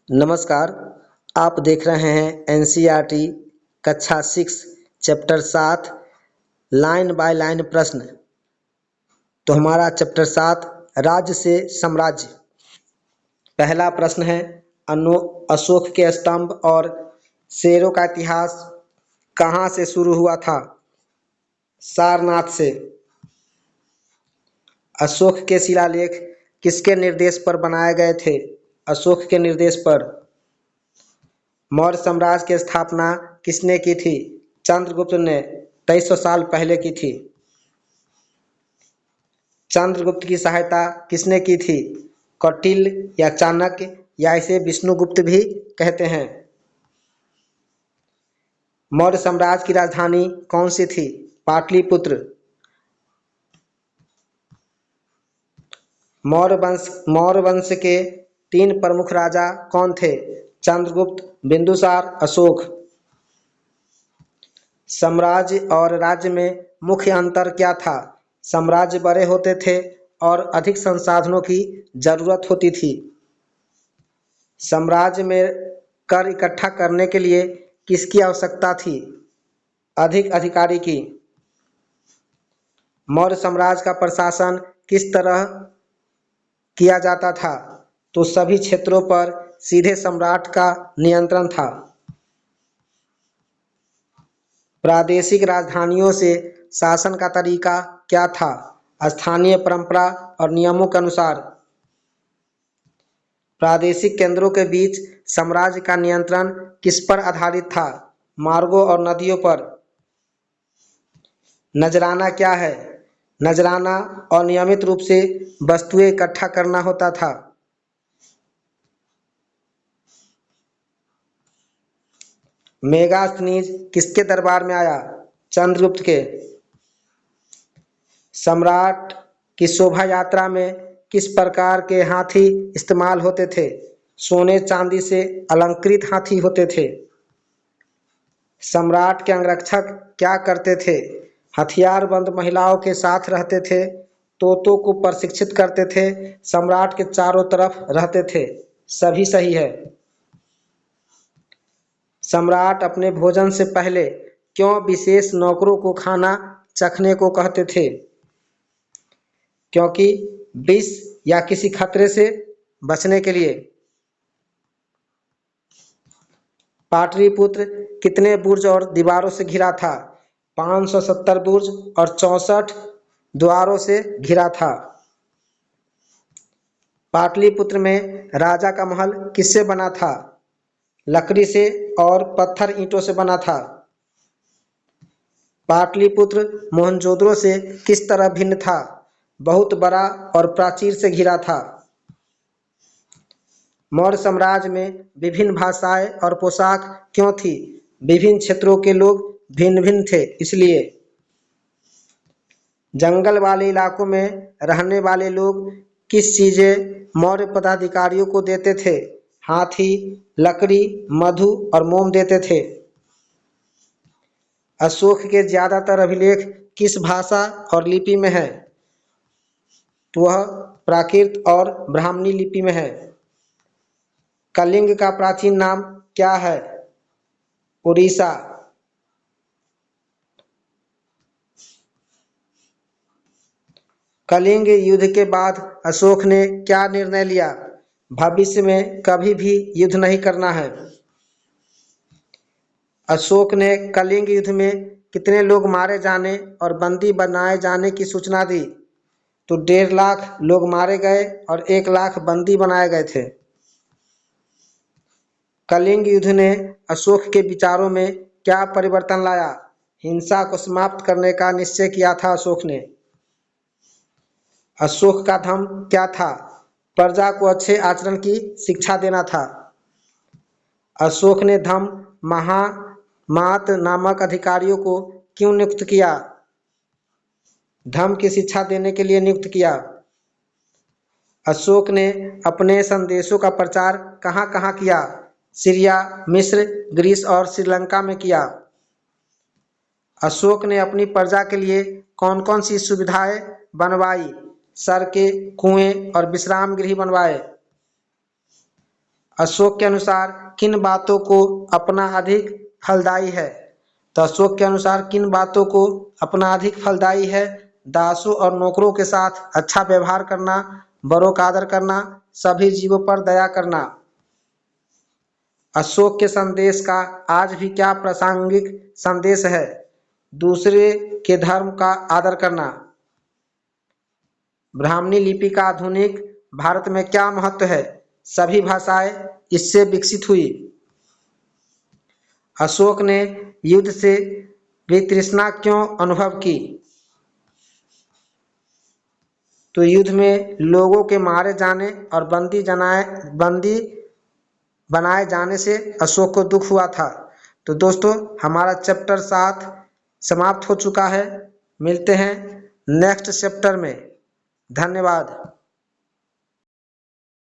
नमस्कार। आप देख रहे हैं एनसीईआरटी कक्षा 6 चैप्टर 7 लाइन बाय लाइन प्रश्न। तो हमारा चैप्टर 7 राज्य से साम्राज्य। पहला प्रश्न है, अशोक के स्तंभ और शेरों का इतिहास कहाँ से शुरू हुआ था? सारनाथ से। अशोक के शिलालेख किसके निर्देश पर बनाए गए थे? अशोक के निर्देश पर। मौर्य साम्राज्य की स्थापना किसने की थी? चंद्रगुप्त ने 2300 साल पहले की थी। चंद्रगुप्त की सहायता किसने की थी? कौटिल्य या चाणक्य या इसे विष्णुगुप्त भी कहते हैं। मौर्य साम्राज्य की राजधानी कौन सी थी? पाटलिपुत्र। मौर्य वंश के 3 प्रमुख राजा कौन थे? चंद्रगुप्त, बिंदुसार, अशोक। साम्राज्य और राज्य में मुख्य अंतर क्या था? साम्राज्य बड़े होते थे और अधिक संसाधनों की जरूरत होती थी। साम्राज्य में कर इकट्ठा करने के लिए किसकी आवश्यकता थी? अधिक अधिकारी की। मौर्य साम्राज्य का प्रशासन किस तरह किया जाता था? तो सभी क्षेत्रों पर सीधे सम्राट का नियंत्रण था। प्रादेशिक राजधानियों से शासन का तरीका क्या था? स्थानीय परंपरा और नियमों के अनुसार। प्रादेशिक केंद्रों के बीच साम्राज्य का नियंत्रण किस पर आधारित था? मार्गों और नदियों पर। नजराना क्या है? नजराना अनियमित रूप से वस्तुएं इकट्ठा करना होता था। मेगास्थनीज किसके दरबार में आया? चंद्रगुप्त के। सम्राट की शोभा यात्रा में किस प्रकार के हाथी इस्तेमाल होते थे? सोने चांदी से अलंकृत हाथी होते थे। सम्राट के अंगरक्षक क्या करते थे? हथियारबंद महिलाओं के साथ रहते थे, तोतों को प्रशिक्षित करते थे, सम्राट के चारों तरफ रहते थे। सभी सही है। सम्राट अपने भोजन से पहले क्यों विशेष नौकरों को खाना चखने को कहते थे? क्योंकि विष या किसी खतरे से बचने के लिए। पाटलिपुत्र कितने बुर्ज और दीवारों से घिरा था? 570 बुर्ज और 64 द्वारों से घिरा था। पाटलिपुत्र में राजा का महल किससे बना था? लकड़ी से और पत्थर ईंटों से बना था। पाटलिपुत्र मोहनजोदड़ो से किस तरह भिन्न था? बहुत बड़ा और प्राचीर से घिरा था। मौर्य साम्राज्य में विभिन्न भाषाएं और पोशाक क्यों थी? विभिन्न क्षेत्रों के लोग भिन्न भिन्न थे इसलिए। जंगल वाले इलाकों में रहने वाले लोग किस चीजें मौर्य पदाधिकारियों को देते थे? हाथी, लकड़ी, मधु और मोम देते थे। अशोक के ज्यादातर अभिलेख किस भाषा और लिपि में है? तो वह प्राकृत और ब्राह्मणी लिपि में है। कलिंग का प्राचीन नाम क्या है? उड़ीसा। कलिंग युद्ध के बाद अशोक ने क्या निर्णय लिया? भविष्य में कभी भी युद्ध नहीं करना है। अशोक ने कलिंग युद्ध में कितने लोग मारे जाने और बंदी बनाए जाने की सूचना दी? तो 1.5 लाख लोग मारे गए और 1 लाख बंदी बनाए गए थे। कलिंग युद्ध ने अशोक के विचारों में क्या परिवर्तन लाया? हिंसा को समाप्त करने का निश्चय किया था अशोक ने। अशोक का धर्म क्या था? प्रजा को अच्छे आचरण की शिक्षा देना था। अशोक ने धम्म महामात नामक अधिकारियों को क्यों नियुक्त किया? धर्म की शिक्षा देने के लिए नियुक्त किया। अशोक ने अपने संदेशों का प्रचार कहाँ कहाँ किया? सीरिया, मिस्र, ग्रीस और श्रीलंका में किया। अशोक ने अपनी प्रजा के लिए कौन कौन सी सुविधाएं बनवाई? सड़कें, कुएं और विश्राम गृह बनवाए। अशोक के अनुसार किन बातों को अपना अधिक फलदायी है? तो अशोक के अनुसार किन बातों को अपना अधिक फलदायी है? दासों और नौकरों के साथ अच्छा व्यवहार करना, बड़ों का आदर करना, सभी जीवों पर दया करना। अशोक के संदेश का आज भी क्या प्रासंगिक संदेश है? दूसरे के धर्म का आदर करना। ब्राह्मणी लिपि का आधुनिक भारत में क्या महत्व है? सभी भाषाएं इससे विकसित हुई। अशोक ने युद्ध से वितृष्णा क्यों अनुभव की? तो युद्ध में लोगों के मारे जाने और बंदी बनाए जाने से अशोक को दुख हुआ था। तो दोस्तों हमारा चैप्टर 7 समाप्त हो चुका है। मिलते हैं नेक्स्ट चैप्टर में। धन्यवाद।